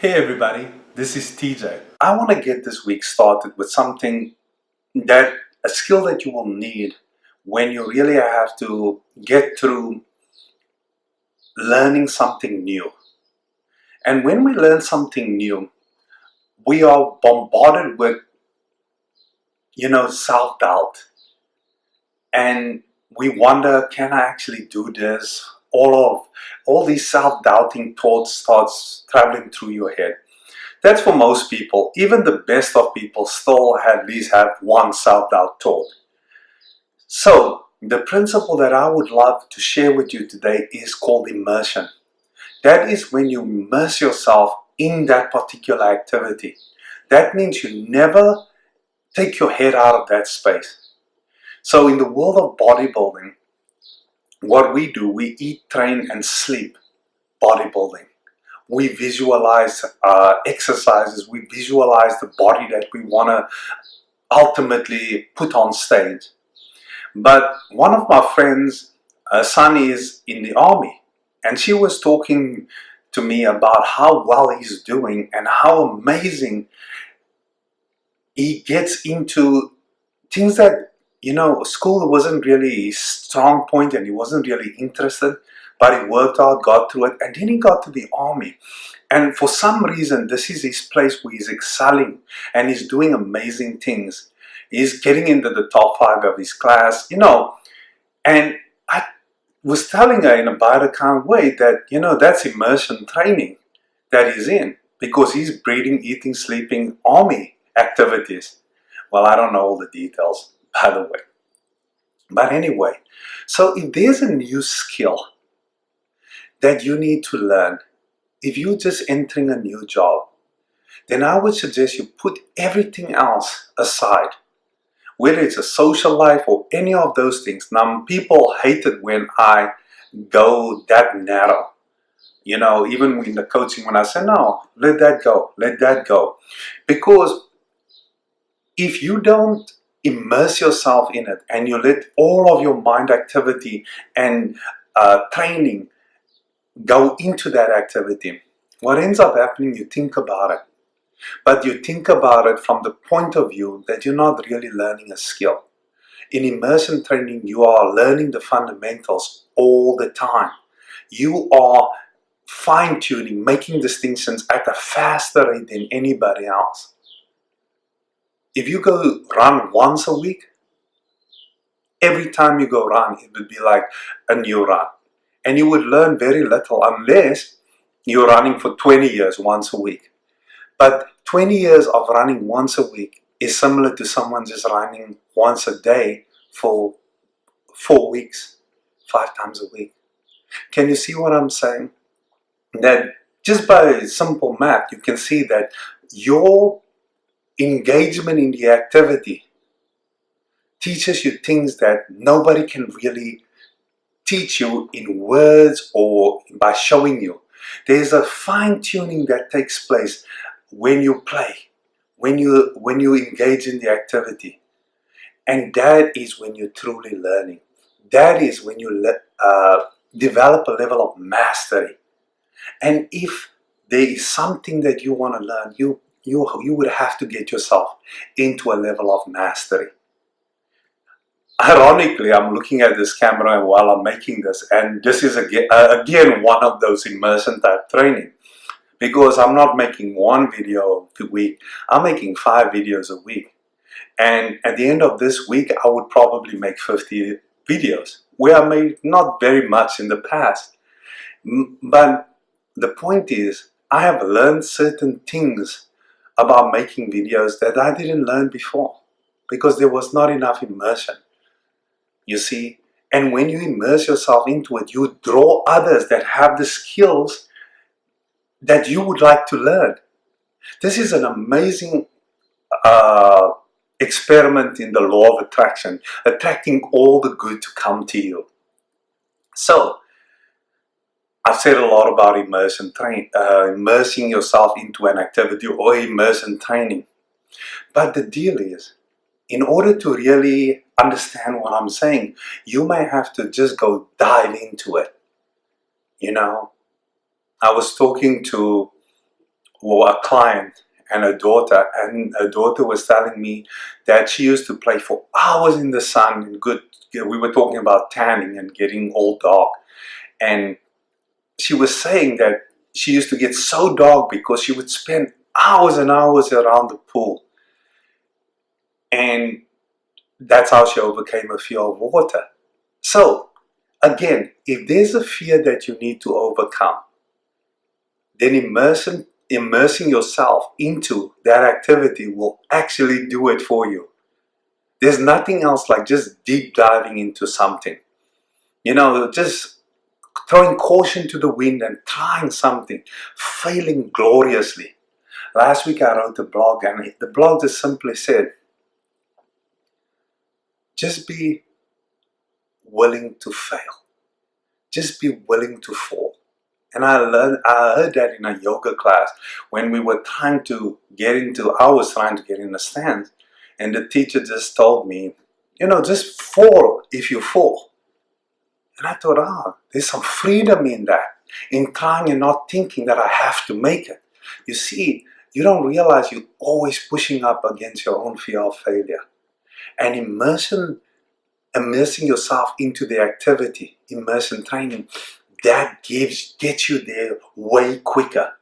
Hey everybody, this is TJ. I want to get this week started with something a skill that you will need when you really have to get through learning something new. And when we learn something new, we are bombarded with, self-doubt. And we wonder, can I actually do this? All these self-doubting thoughts starts traveling through your head. That's for most people. Even the best of people still at least have one self-doubt thought. So, the principle that I would love to share with you today is called immersion. That is when you immerse yourself in that particular activity. That means you never take your head out of that space. So in the world of bodybuilding, what we do, we eat, train, and sleep bodybuilding. We visualize exercises, we visualize the body that we want to ultimately put on stage. But one of my friends, her son is in the army, and she was talking to me about how well he's doing and how amazing he gets into things that, school wasn't really his strong point and he wasn't really interested, but he worked out, got through it, and then he got to the army. And for some reason, this is his place where he's excelling and he's doing amazing things. He's getting into the top 5 of his class, and I was telling her in a biodecount way that, that's immersion training that he's in because he's breathing, eating, sleeping army activities. Well, I don't know all the details, by the way. But anyway, so if there's a new skill that you need to learn, if you're just entering a new job, then I would suggest you put everything else aside, whether it's a social life or any of those things. Now, people hate it when I go that narrow. Even in the coaching, when I say, no, let that go. Because if you don't immerse yourself in it and you let all of your mind activity and training go into that activity, what ends up happening, you think about it. But you think about it from the point of view that you're not really learning a skill. In immersion training, you are learning the fundamentals all the time. You are fine-tuning, making distinctions at a faster rate than anybody else. If you go run once a week, every time you go run, it would be like a new run. And you would learn very little unless you're running for 20 years once a week. But 20 years of running once a week is similar to someone just running once a day for 4 weeks, 5 times a week. Can you see what I'm saying? That just by simple math, you can see that your engagement in the activity teaches you things that nobody can really teach you in words or by showing you. There's a fine-tuning that takes place when you play, when you engage in the activity. And that is when you're truly learning. That is when you develop a level of mastery. And if there is something that you want to learn, you would have to get yourself into a level of mastery. Ironically, I'm looking at this camera while I'm making this, and this is again one of those immersion type training, because I'm not making one video a week, I'm making 5 videos a week. And at the end of this week, I would probably make 50 videos, where I made not very much in the past. But the point is, I have learned certain things about making videos that I didn't learn before, because there was not enough immersion. You see, and when you immerse yourself into it, you draw others that have the skills that you would like to learn. This is an amazing experiment in the law of attraction, attracting all the good to come to you. So, I've said a lot about immersing yourself into an activity or immersion training. But the deal is, in order to really understand what I'm saying, you may have to just go dive into it. I was talking to a client and her daughter was telling me that she used to play for hours in the sun and we were talking about tanning and getting all dark, and she was saying that she used to get so dark because she would spend hours and hours around the pool, and that's how she overcame a fear of water. So again, if there's a fear that you need to overcome, then immersing yourself into that activity will actually do it for you. There's nothing else like just deep diving into something. Just throwing caution to the wind and trying something, failing gloriously. Last week I wrote a blog, and the blog just simply said, just be willing to fail. Just be willing to fall. And I heard that in a yoga class when we were I was trying to get in the stands, and the teacher just told me, just fall if you fall. And I thought, there's some freedom in that, in trying and not thinking that I have to make it. You see, you don't realize you're always pushing up against your own fear of failure. And immersing yourself into the activity, immersion training, that gets you there way quicker.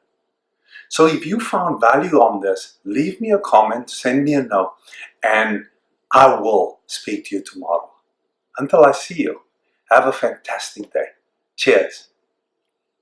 So if you found value on this, leave me a comment, send me a note, and I will speak to you tomorrow. Until I see you, have a fantastic day. Cheers.